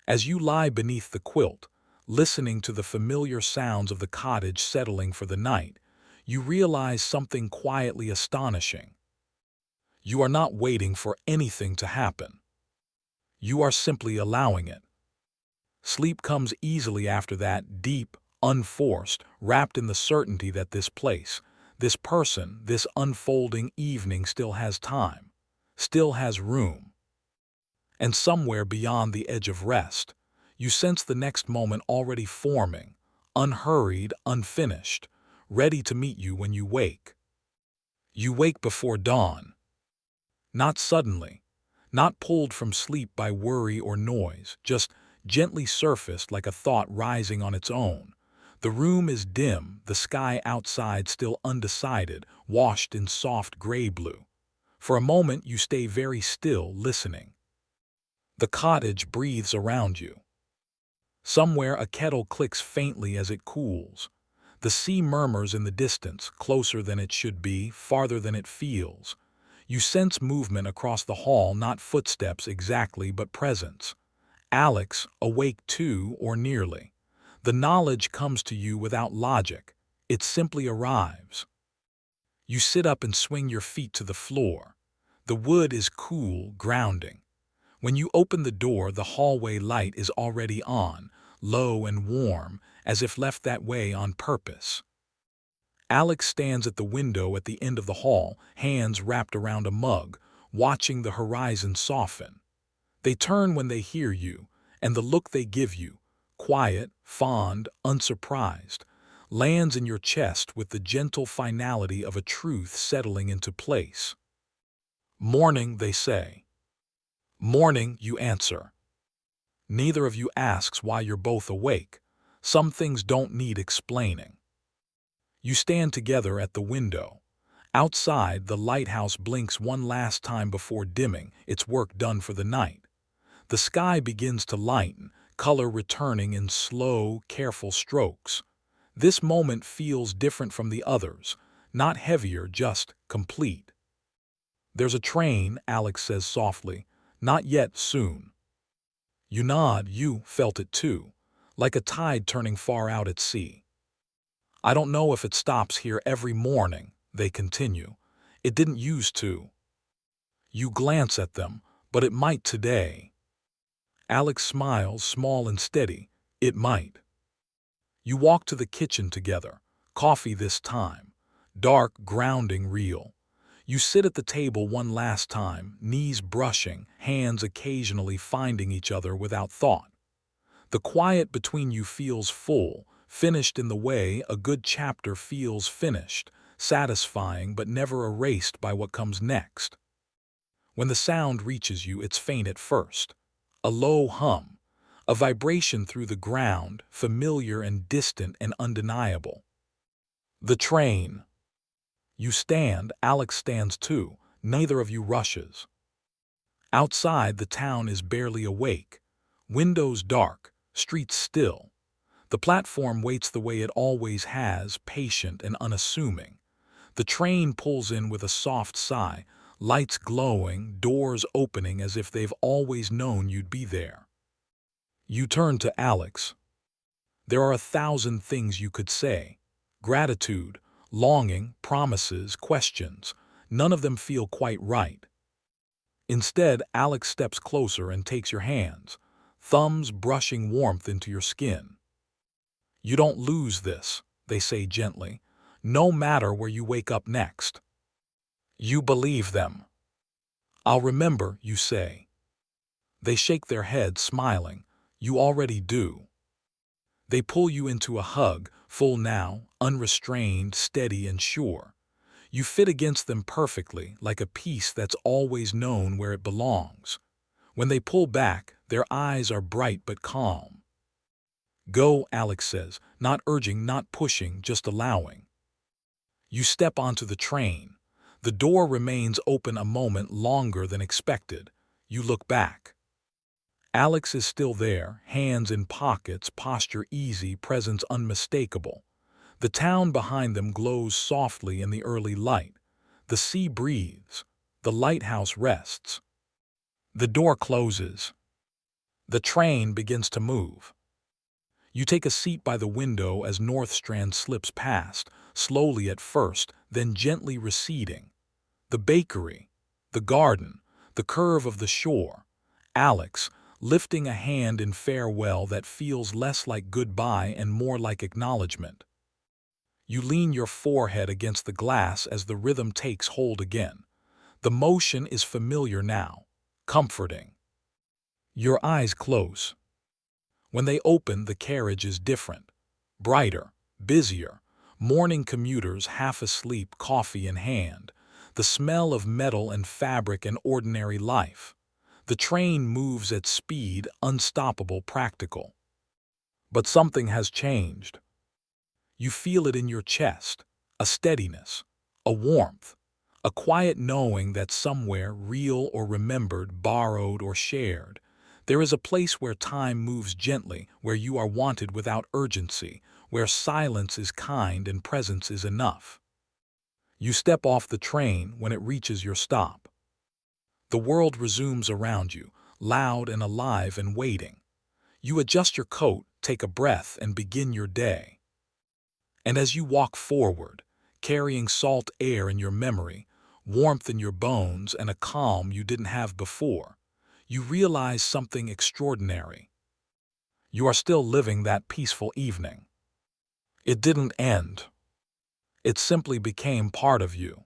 A: As you lie beneath the quilt, listening to the familiar sounds of the cottage settling for the night, you realize something quietly astonishing. You are not waiting for anything to happen. You are simply allowing it. Sleep comes easily after that, deep, unforced, wrapped in the certainty that this place, this person, this unfolding evening still has time, still has room. And somewhere beyond the edge of rest, you sense the next moment already forming, unhurried, unfinished, ready to meet you when you wake. You wake before dawn. Not suddenly, not pulled from sleep by worry or noise, just gently surfaced like a thought rising on its own. The room is dim, the sky outside still undecided, washed in soft gray-blue. For a moment you stay very still, listening. The cottage breathes around you. Somewhere a kettle clicks faintly as it cools. The sea murmurs in the distance, closer than it should be, farther than it feels. You sense movement across the hall, not footsteps exactly, but presence. Alex, awake too, or nearly. The knowledge comes to you without logic. It simply arrives. You sit up and swing your feet to the floor. The wood is cool, grounding. When you open the door, the hallway light is already on, low and warm, as if left that way on purpose. Alex stands at the window at the end of the hall, hands wrapped around a mug, watching the horizon soften. They turn when they hear you, and the look they give you, quiet, fond, unsurprised, lands in your chest with the gentle finality of a truth settling into place. "Morning," they say. "Morning," you answer. Neither of you asks why you're both awake. Some things don't need explaining. You stand together at the window. Outside, the lighthouse blinks one last time before dimming, its work done for the night. The sky begins to lighten, color returning in slow, careful strokes. This moment feels different from the others, not heavier, just complete. "There's a train," Alex says softly. "Not yet, soon." You nod. You felt it too, like a tide turning far out at sea. "I don't know if it stops here every morning," they continue. "It didn't used to." You glance at them. "But it might today." Alex smiles, small and steady. "It might." You walk to the kitchen together. Coffee this time. Dark, grounding, real. You sit at the table one last time, knees brushing, hands occasionally finding each other without thought. The quiet between you feels full, finished in the way a good chapter feels finished, satisfying but never erased by what comes next. When the sound reaches you, it's faint at first. A low hum, a vibration through the ground, familiar and distant and undeniable. The train. You stand, Alex stands too. Neither of you rushes. Outside, the town is barely awake. Windows dark, streets still. The platform waits the way it always has, patient and unassuming. The train pulls in with a soft sigh, lights glowing, doors opening as if they've always known you'd be there. You turn to Alex. There are 1,000 things you could say. Gratitude, longing, promises, questions. None of them feel quite right. Instead, Alex steps closer and takes your hands, thumbs brushing warmth into your skin. "You don't lose this," they say gently, "no matter where you wake up next." You believe them. "I'll remember," you say. They shake their heads, smiling. You already do. They pull you into a hug, full now, unrestrained, steady and sure. You fit against them perfectly, like a piece that's always known where it belongs. When they pull back, their eyes are bright but calm. "Go," Alex says, not urging, not pushing, just allowing. You step onto the train. The door remains open a moment longer than expected. You look back. Alex is still there, hands in pockets, posture easy, presence unmistakable. The town behind them glows softly in the early light. The sea breathes. The lighthouse rests. The door closes. The train begins to move. You take a seat by the window as North Strand slips past, slowly at first, then gently receding. The bakery, the garden, the curve of the shore. Alex, lifting a hand in farewell that feels less like goodbye and more like acknowledgement. You lean your forehead against the glass as the rhythm takes hold again. The motion is familiar now, comforting. Your eyes close. When they open, the carriage is different. Brighter, busier, morning commuters half asleep, coffee in hand. The smell of metal and fabric and ordinary life. The train moves at speed, unstoppable, practical. But something has changed. You feel it in your chest, a steadiness, a warmth, a quiet knowing that somewhere, real or remembered, borrowed or shared, there is a place where time moves gently, where you are wanted without urgency, where silence is kind and presence is enough. You step off the train when it reaches your stop. The world resumes around you, loud and alive and waiting. You adjust your coat, take a breath, and begin your day. And as you walk forward, carrying salt air in your memory, warmth in your bones, and a calm you didn't have before, you realize something extraordinary. You are still living that peaceful evening. It didn't end. It simply became part of you.